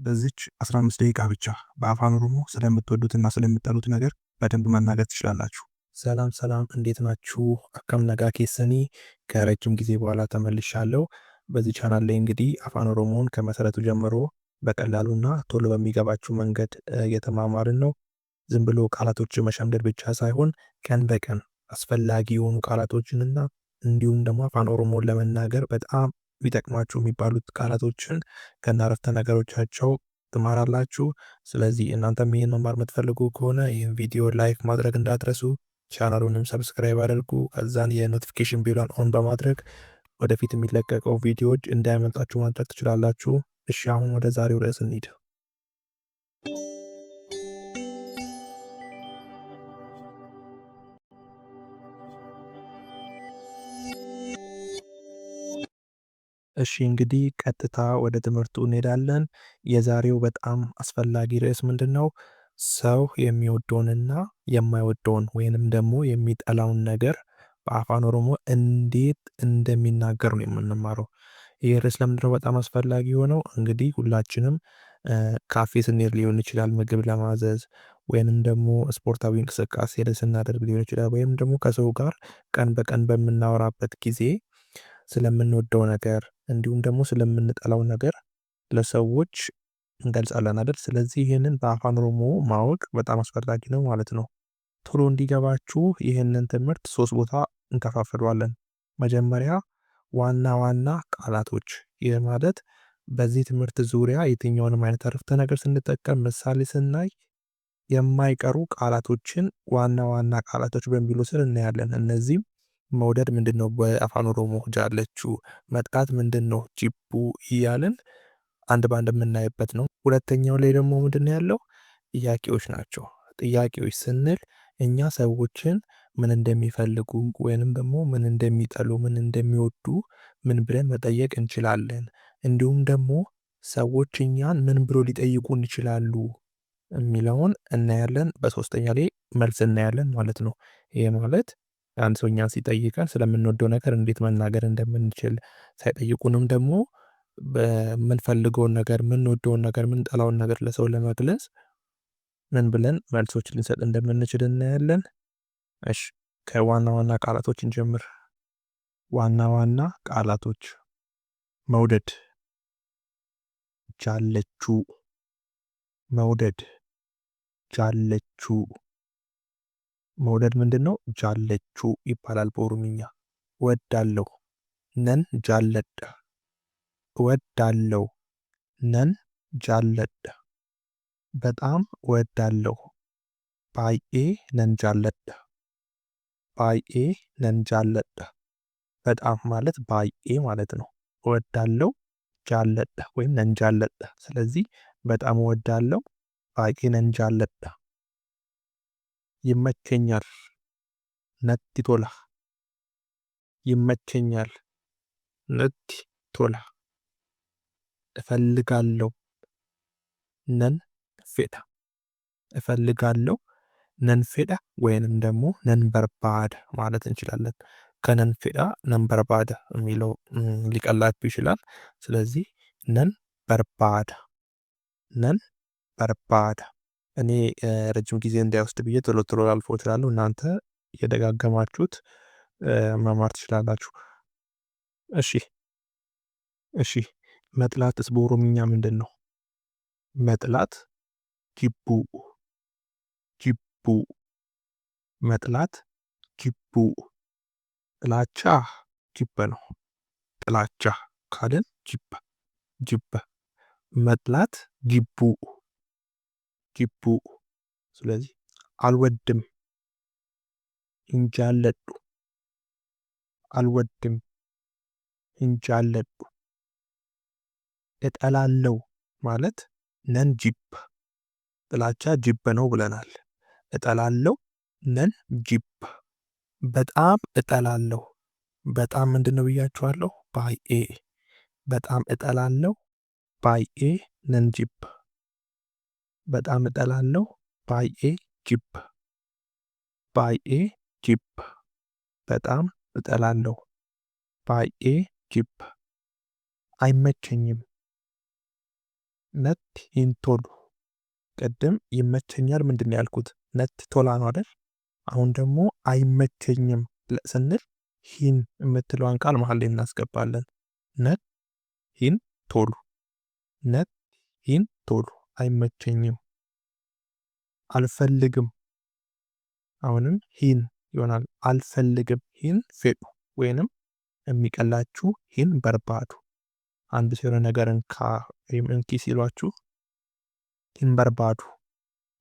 በዚች 15 ደቂቃ ብቻ በአፋን ኦሮሞ ስለምትወዱትና ስለምትጠሉት ነገር በደንብ መናገር ትችላላችሁ። ሰላም ሰላም፣ እንዴት ናችሁ? አካም ነጋ ኬሰኒ ከረጅም ጊዜ በኋላ ተመልሻለሁ። በዚህ ቻናል ላይ እንግዲህ አፋን ኦሮሞን ከመሰረቱ ጀምሮ በቀላሉና ቶሎ በሚገባችሁ መንገድ እየተማማርን ነው። ዝም ብሎ ቃላቶች መሸምደድ ብቻ ሳይሆን ቀን በቀን አስፈላጊ የሆኑ ቃላቶችንና እንዲሁም ደግሞ አፋን ኦሮሞን ለመናገር በጣም ቢጠቅማችሁ የሚባሉት ቃላቶችን ከናረፍተ ነገሮቻቸው ትማራላችሁ። ስለዚህ እናንተም ይህን መማር የምትፈልጉ ከሆነ ይህን ቪዲዮ ላይክ ማድረግ እንዳትረሱ፣ ቻናሉንም ሰብስክራይብ አድርጉ። ከዛን የኖቲፊኬሽን ቤሏን ኦን በማድረግ ወደፊት የሚለቀቀው ቪዲዮዎች እንዳያመልጣችሁ ማድረግ ትችላላችሁ። እሺ፣ አሁን ወደ ዛሬው ርዕስ እንሂድ። እሺ እንግዲህ ቀጥታ ወደ ትምህርቱ እንሄዳለን። የዛሬው በጣም አስፈላጊ ርዕስ ምንድነው? ሰው የሚወደውንና የማይወደውን ወይንም ደግሞ የሚጠላውን ነገር በአፋን ኦሮሞ እንዴት እንደሚናገር ነው የምንማረው። ይህ ርዕስ ለምንድነው በጣም አስፈላጊ የሆነው? እንግዲህ ሁላችንም ካፌ ስንሄድ ሊሆን ይችላል ምግብ ለማዘዝ፣ ወይንም ደግሞ ስፖርታዊ እንቅስቃሴ ስናደርግ ሊሆን ይችላል፣ ወይም ደግሞ ከሰው ጋር ቀን በቀን በምናወራበት ጊዜ ስለምንወደው ነገር እንዲሁም ደግሞ ስለምንጠላው ነገር ለሰዎች እንገልጻለን አይደል? ስለዚህ ይህንን በአፋን ኦሮሞ ማወቅ በጣም አስፈላጊ ነው ማለት ነው። ቶሎ እንዲገባችሁ ይህንን ትምህርት 3 ቦታ እንከፋፍለዋለን። መጀመሪያ ዋና ዋና ቃላቶች። ይህ ማለት በዚህ ትምህርት ዙሪያ የትኛውንም አይነት አረፍተ ነገር ስንጠቀም ምሳሌ ስናይ የማይቀሩ ቃላቶችን ዋና ዋና ቃላቶች በሚሉ ስር እናያለን። እነዚህም መውደድ ምንድነው በአፋን ኦሮሞ ጃለቹ፣ መጥቃት ምንድነው ጂቡ እያልን አንድ ባንድ የምናይበት ነው። ሁለተኛው ላይ ደግሞ ምንድነው ያለው? ጥያቄዎች ናቸው። ጥያቄዎች ስንል እኛ ሰዎችን ምን እንደሚፈልጉ ወይንም ደግሞ ምን እንደሚጠሉ፣ ምን እንደሚወዱ ምን ብለን መጠየቅ እንችላለን። እንዲሁም ደግሞ ሰዎች እኛን ምን ብሎ ሊጠይቁን ይችላሉ የሚለውን እናያለን። በሶስተኛ ላይ መልስ እናያለን ማለት ነው። ይሄ ማለት አንድ ሰው እኛን ሲጠይቀን ስለምንወደው ነገር እንዴት መናገር እንደምንችል፣ ሳይጠይቁንም ደግሞ በምንፈልገውን ነገር፣ ምንወደውን ነገር፣ ምንጠላውን ነገር ለሰው ለመግለጽ ምን ብለን መልሶች ልንሰጥ እንደምንችል እናያለን። እሺ፣ ከዋና ዋና ቃላቶች እንጀምር። ዋና ዋና ቃላቶች መውደድ፣ ጃለቹ፣ መውደድ፣ ጃለቹ። መውደድ ምንድነው? ጃለቹ ይባላል በኦሮምኛ። እወዳለሁ፣ ነን ጃለደ። እወዳለሁ፣ ነን ጃለደ። በጣም እወዳለሁ፣ ባይኤ ነን ጃለደ። ባይኤ ነን ጃለደ። በጣም ማለት ባይኤ ማለት ነው። እወዳለሁ፣ ጃለደ ወይም ነን ጃለደ። ስለዚህ በጣም እወዳለሁ፣ ባይኤ ነን ጃለደ። ይመቸኛል፣ ነቲ ቶላ። ይመቸኛል፣ ነቲ ቶላ። እፈልጋለሁ፣ ነን ፌዳ። እፈልጋለሁ፣ ነን ፌዳ ወይንም ደግሞ ነን በርባድ ማለት እንችላለን። ከነን ፌዳ ነን በርባድ የሚለው ሊቀላችሁ ይችላል። ስለዚህ ነን በርባድ፣ ነን በርባድ። እኔ ረጅም ጊዜ እንዳይወስድ ብዬ ቶሎ ቶሎ ላልፈው እችላለሁ። እናንተ እየደጋገማችሁት መማር ትችላላችሁ። እሺ፣ መጥላትስ በኦሮምኛ ምንድነው? መጥላት ጂቡ፣ ጂቡ። መጥላት ጂቡ። ጥላቻ ጅበ ነው። ጥላቻ ካልን ጅበ፣ ጅበ። መጥላት ጂቡ፣ ጂቡ። ስለዚህ አልወድም፣ እንጃለዱ። አልወድም፣ እንጃለዱ። እጠላለው ማለት ነን ጂብ። ጥላቻ ጅብ ነው ብለናል። እጠላለው ነን ጂብ። በጣም እጠላለው። በጣም ምንድነው ብያችኋለሁ? ባይኤ። በጣም እጠላለው ባይኤ ነን ጂብ። በጣም እጠላለው ባይኤ ጂብ። ባይኤ ጂብ። በጣም እጠላለሁ፣ ባይኤ ጂብ። አይመቸኝም፣ ነት ሂንቶሉ ቅድም ይመቸኛል ምንድን ነው ያልኩት? ነት ቶላ ነው አይደል? አሁን ደግሞ አይመቸኝም ስንል ሂን የምትለዋን ቃል መሀል ላይ እናስገባለን። ነት ሂን ቶሉ፣ ነት ሂን ቶሉ አይመቸኝም። አልፈልግም አሁንም ሂን ይሆናል። አልፈልግም ሂን ፌዱ ወይንም የሚቀላችሁ ሂን በርባዱ። አንድ ሲሆነ ነገርን ወይም እንኪ ሲሏችሁ ሂን በርባዱ፣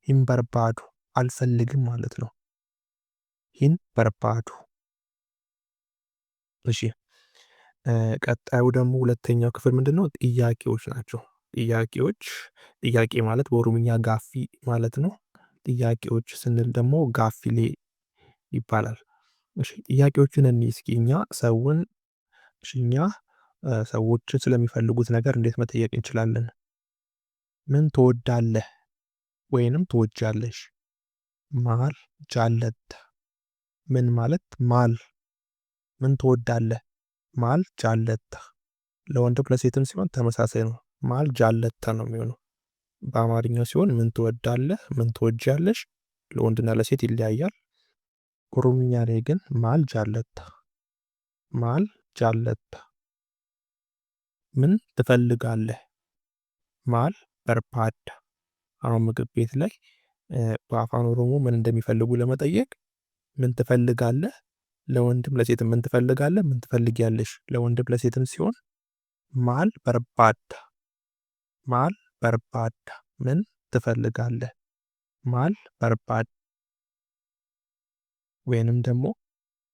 ሂን በርባዱ አልፈልግም ማለት ነው። ሂን በርባዱ። እሺ ቀጣዩ ደግሞ ሁለተኛው ክፍል ምንድነው? ጥያቄዎች ናቸው። ጥያቄዎች፣ ጥያቄ ማለት በኦሮምኛ ጋፊ ማለት ነው። ጥያቄዎች ስንል ደግሞ ጋፊሌ ይባላል። እሺ ጥያቄዎችን እንይ እስኪ። እኛ ሰዎችን ስለሚፈልጉት ነገር እንዴት መጠየቅ እንችላለን? ምን ትወዳለህ ወይንም ትወጃለሽ? ማል ጃለት። ምን ማለት ማል። ምን ትወዳለህ ማል ጃለታ። ለወንድም ለሴትም ሲሆን ተመሳሳይ ነው። ማል ጃለታ ነው የሚሆነው። በአማርኛው ሲሆን ምን ትወዳለህ፣ ምን ትወጃለሽ ለወንድና ለሴት ይለያያል። ኦሮምኛ ላይ ግን ማል ጃለታ፣ ማል ጃለታ። ምን ትፈልጋለህ ማል በርባዳ። አሁን ምግብ ቤት ላይ በአፋን ኦሮሞ ምን እንደሚፈልጉ ለመጠየቅ ምን ትፈልጋለህ ለወንድም ለሴትም ምን ትፈልጋለህ፣ ምን ትፈልጊያለሽ ለወንድም ለሴትም ሲሆን ማል በርባዳ፣ ማል በርባዳ። ምን ትፈልጋለህ ማል በርባዳ። ወይንም ደግሞ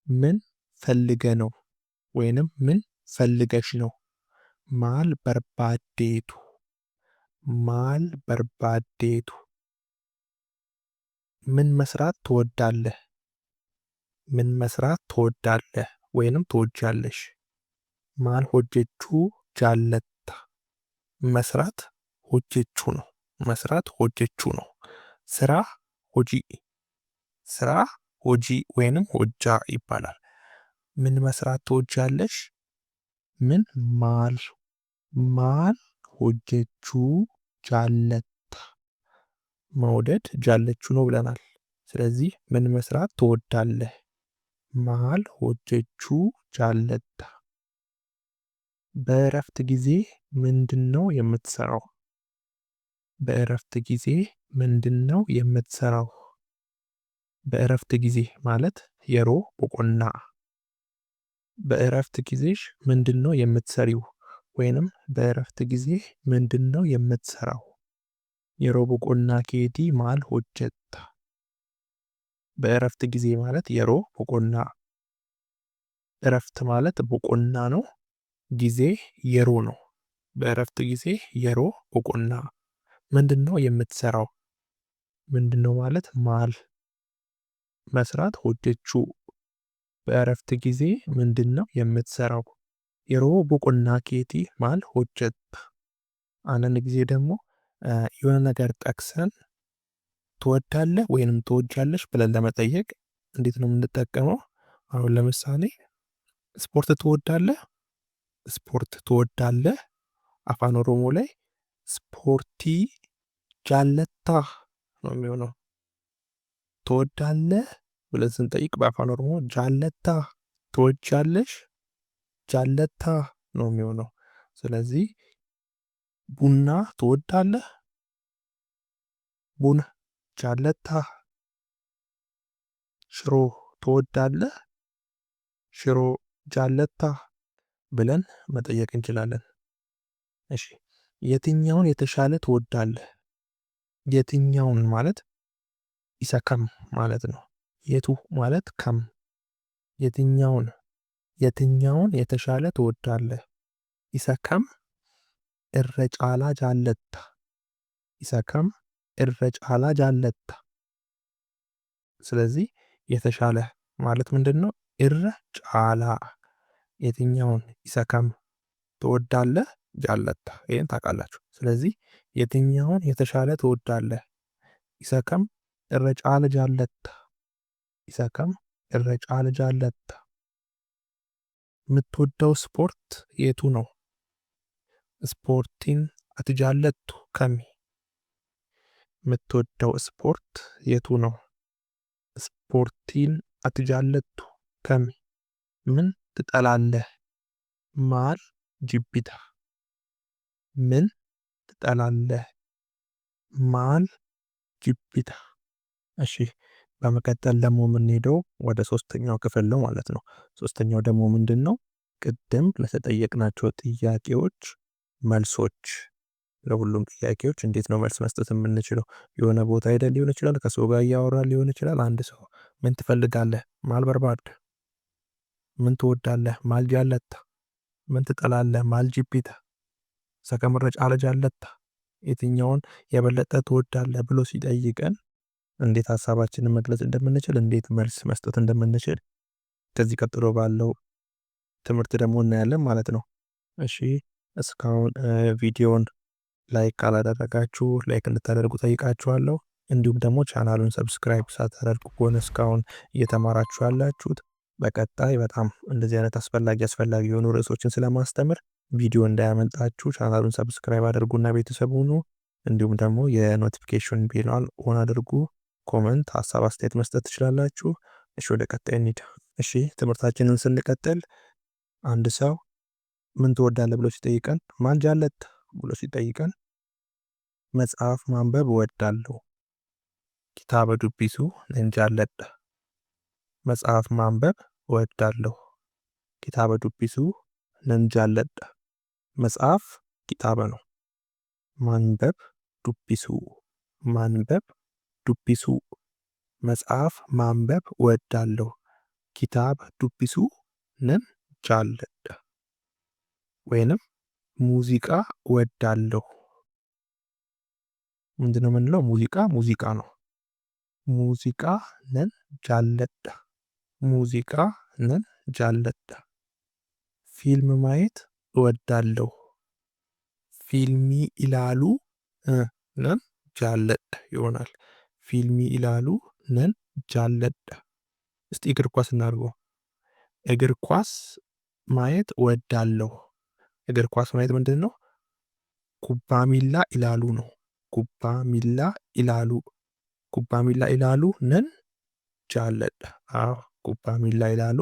ምን ፈልገ ነው ወይንም ምን ፈልገሽ ነው። ማል በርባዴቱ፣ ማል በርባዴቱ። ምን መስራት ትወዳለህ፣ ምን መስራት ትወዳለህ ወይንም ትወጃለሽ። ማል ሆጀቹ ጃለታ። መስራት ሆጀቹ ነው፣ መስራት ሆጀቹ ነው። ስራ ሆጂ፣ ስራ ሆጂ ወይንም ሆጃ ይባላል። ምን መስራት ትወጃለሽ? ምን ማል፣ ማል ሆጀቹ ጃለታ። መውደድ ጃለቹ ነው ብለናል። ስለዚህ ምን መስራት ትወዳለህ? ማል ሆጀቹ ጃለታ። በእረፍት ጊዜ ምንድነው የምትሰራው? በእረፍት ጊዜ ምንድነው የምትሰራው? በእረፍት ጊዜ ማለት የሮ ቦቆና። በእረፍት ጊዜሽ ምንድነው የምትሰሪው? ወይንም በእረፍት ጊዜ ምንድነው የምትሰራው? የሮ ቦቆና ኬቲ ማል ሆጀታ። በእረፍት ጊዜ ማለት የሮ ቦቆና። እረፍት ማለት ቦቆና ነው። ጊዜ የሮ ነው። በእረፍት ጊዜ የሮ ቦቆና። ምንድነው የምትሰራው? ምንድነው ማለት ማል፣ መስራት ሆጀቹ። በእረፍት ጊዜ ምንድነው የምትሰራው? የሮ ቦቆና ኬቲ ማል ሆጀታ። አንዳንድ ጊዜ ደግሞ የሆነ ነገር ጠቅሰን ትወዳለህ ወይንም ትወጃለሽ ብለን ለመጠየቅ እንዴት ነው የምንጠቀመው? አሁን ለምሳሌ ስፖርት ትወዳለህ፣ ስፖርት ትወዳለህ። አፋን ኦሮሞ ላይ ስፖርቲ ጃለታ ነው የሚሆነው። ትወዳለህ ብለን ስንጠይቅ በአፋን ኦሮሞ ጃለታ፣ ትወጃለሽ፣ ጃለታ ነው የሚሆነው። ስለዚህ ቡና ትወዳለህ፣ ቡና ጃለታ። ሽሮ ትወዳለህ፣ ሽሮ ጃለታ ብለን መጠየቅ እንችላለን። እሺ የትኛውን የተሻለ ትወዳለህ? የትኛውን ማለት ኢሰከም ማለት ነው። የቱ ማለት ከም። የትኛውን፣ የትኛውን የተሻለ ትወዳለህ? ኢሰከም እረጫላ ጃለታ፣ ኢሰከም እረጫላ ጃለታ። ስለዚህ የተሻለ ማለት ምንድነው? እረ ጫላ። የትኛውን ኢሰከም ትወዳለህ? ጃለታ። ይሄን ታውቃላችሁ። ስለዚህ የትኛውን የተሻለ ትወዳለህ? ኢሰከም እረ ጫለ ጃለታ፣ ኢሰከም እረ ጫለ ጃለታ። የምትወደው ስፖርት የቱ ነው? ስፖርቲን ati jaallattu kami? የምትወደው ስፖርት የቱ ነው? ስፖርቲን ati jaallattu kami? ምን ትጠላለህ? ማል ጂቢታ ምን ትጠላለህ? ማል ጂቢታ። እሺ በመቀጠል ደግሞ የምንሄደው ወደ ሶስተኛው ክፍል ነው ማለት ነው። ሶስተኛው ደግሞ ምንድነው? ቅድም ለተጠየቅናቸው ጥያቄዎች መልሶች። ለሁሉም ጥያቄዎች እንዴት ነው መልስ መስጠት የምንችለው? የሆነ ቦታ ሄደን ሊሆን ይችላል፣ ከሰው ጋር እያወራን ሊሆን ይችላል። አንድ ሰው ምን ትፈልጋለህ? ማል በርባድ። ምን ትወዳለህ? ማል ጃለታ። ምን ትጠላለህ? ማል ጂቢታ። ሰከምረጭ አለ ጃለታ። የትኛውን የበለጠ ትወዳለህ ብሎ ሲጠይቀን እንዴት ሐሳባችንን መግለጽ እንደምንችል፣ እንዴት መልስ መስጠት እንደምንችል ከዚህ ቀጥሎ ባለው ትምህርት ደግሞ እናያለን ማለት ነው። እሺ እስካሁን ቪዲዮን ላይክ ካላደረጋችሁ ላይክ እንድታደርጉ ጠይቃችኋለሁ። እንዲሁም ደግሞ ቻናሉን ሰብስክራይብ ሳታደርጉ ከሆነ እስካሁን እየተማራችሁ ያላችሁት በቀጣይ በጣም እንደዚህ አይነት አስፈላጊ የሆኑ ርዕሶችን ስለማስተምር ቪዲዮ እንዳያመልጣችሁ ቻናሉን ሰብስክራይብ አድርጉና ቤተሰብ ሁኑ። እንዲሁም ደግሞ የኖቲፊኬሽን ቤሏን ኦን አድርጉ። ኮመንት፣ ሐሳብ፣ አስተያየት መስጠት ትችላላችሁ። እሺ ወደ ቀጣይ እንሂድ። እሺ ትምህርታችንን ስንቀጥል አንድ ሰው ምን ትወዳለህ ብሎ ሲጠይቀን ማል ጃለታ ብሎ ሲጠይቀን መጽሐፍ ማንበብ እወዳለሁ። ኪታበ ዱቢሱ ነን ጃለዳ። መጽሐፍ ማንበብ እወዳለሁ። ኪታበ ዱቢሱ ነን ጃለዳ። መጽሐፍ ኪታበ ነው። ማንበብ ዱቢሱ። ማንበብ ዱቢሱ። መጽሐፍ ማንበብ እወዳለሁ። ኪታብ ዱቢሱ ነን ጃለዳ። ወይንም ሙዚቃ እወዳለሁ። ምንድነው የምንለው? ሙዚቃ ነው። ሙዚቃ ነን ጃለዳ። ሙዚቃ ነን ጃለዳ። ፊልም ማየት እወዳለሁ። ፊልሚ ኢላሉ ነን ጃለዳ ይሆናል። ፊልሚ ኢላሉ ነን ጃለዳ። እስቲ እግር ኳስ እናድርገው። እግር ኳስ ማየት እወዳለሁ። እግር ኳስ ማየት ምንድን ነው? ኩባሚላ ኢላሉ ነው። ኩባሚላ ኢላሉ። ኩባሚላ ኢላሉ ነን ጃለዳ። አዎ ኩባሚላ ኢላሉ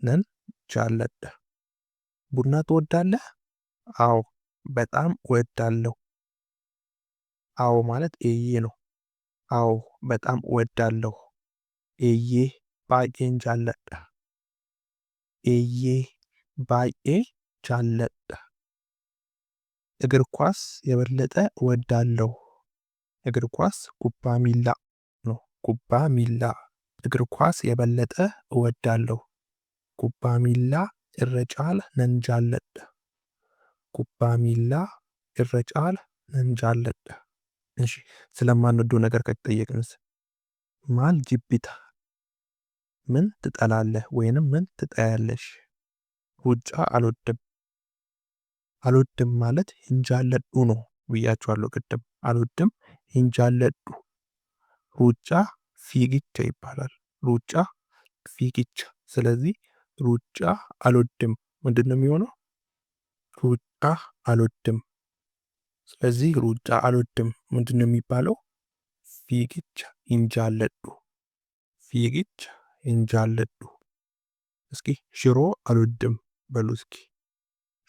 ነን ጃለዳ። ቡና ትወዳለህ? አዎ በጣም እወዳለሁ። አዎ ማለት ኤዬ ነው። አዎ በጣም እወዳለሁ። ኤዬ ባዬን ጃለዳ። ኤዬ ባዬ ጃለዳ። እግር ኳስ የበለጠ እወዳለሁ። እግር ኳስ ኩባሚላ ነው። ኩባሚላ። እግር ኳስ የበለጠ እወዳለሁ። ኩባሚላ ኢረጫል ነን ጃለዳ። ኩባሚላ ኢረጫል ነን ጃለዳ። እሺ ስለማንወደው ነገር ከተጠየቅንስ? ማል ጂቢታ። ምን ትጠላለህ ወይንም ምን ትጠያለሽ? ሩጫ አልወድም። አልወድም ማለት ሂንጃለዱ ነው ብያችኋለሁ ቅድም። አልወድም ሂንጃለዱ። ሩጫ ፊግቻ ይባላል። ሩጫ ፊግቻ። ስለዚህ ሩጫ አልወድም ምንድነው የሚሆነው? ሩጫ አልወድም። ስለዚህ ሩጫ አልወድም ምንድነው የሚባለው? ፊግቻ ሂንጃለዱ። ፊግቻ ሂንጃለዱ። እስኪ ሽሮ አልወድም በሉ እስኪ።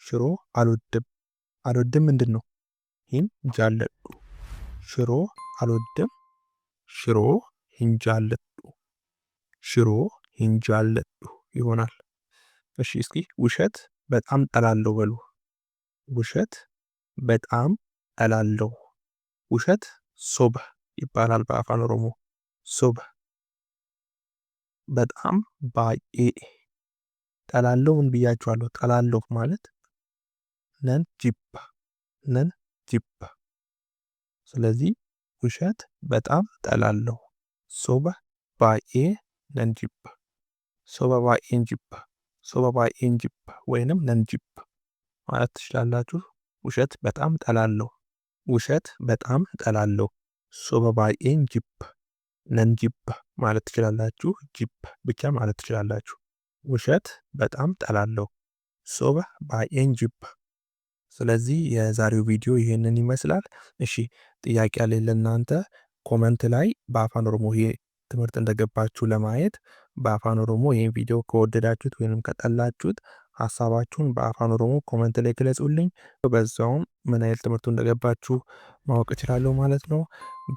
ሽሮ አልወድም። አልወድም ምንድን ነው? ሂንጃለዱ። ሽሮ አልወድም። ሽሮ ሂንጃለዱ። ሽሮ ሂንጃለዱ ይሆናል። እሺ እስኪ ውሸት በጣም ጠላለሁ በሉ። ውሸት በጣም ጠላለሁ። ውሸት ሶብህ ይባላል በአፋን ኦሮሞ። ሶብህ። በጣም ባዬ። ጠላለሁ ምን ብያችኋለሁ? ጠላለሁ ማለት ነን ጂባ። ነን ጂባ። ስለዚህ ውሸት በጣም ጠላለሁ። ሶበህ ባዬ ነን ጂባ። ሶበ ባዬን ጂባ። ሶበ ባዬን ጂባ ወይንም ነን ጂባ ማለት ትችላላችሁ። ውሸት በጣም ጠላለሁ። ውሸት በጣም ጠላለሁ። ሶበ ባዬን ጂባ ነን ጂባ ማለት ትችላላችሁ። ጂባ ብቻ ማለት ትችላላችሁ። ውሸት በጣም ጠላለሁ። ሶበ ባዬን ጂባ። ስለዚህ የዛሬው ቪዲዮ ይሄንን ይመስላል። እሺ ጥያቄ አለኝ ለእናንተ። ኮመንት ላይ በአፋን ኦሮሞ ይሄ ትምህርት እንደገባችሁ ለማየት በአፋን ኦሮሞ ይሄን ቪዲዮ ከወደዳችሁት ወይንም ከጠላችሁት ሐሳባችሁን በአፋን ኦሮሞ ኮመንት ላይ ግለጹልኝ። በዛውም ምን ያህል ትምህርቱ እንደገባችሁ ማወቅ እችላለሁ ማለት ነው።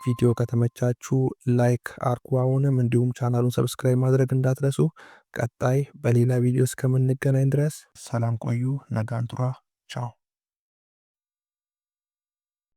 ቪዲዮ ከተመቻችሁ ላይክ አርጉ አሁንም፣ እንዲሁም ቻናሉን ሰብስክራይብ ማድረግ እንዳትረሱ። ቀጣይ በሌላ ቪዲዮ እስከምንገናኝ ድረስ ሰላም ቆዩ። ነጋን ቱራ ቻው።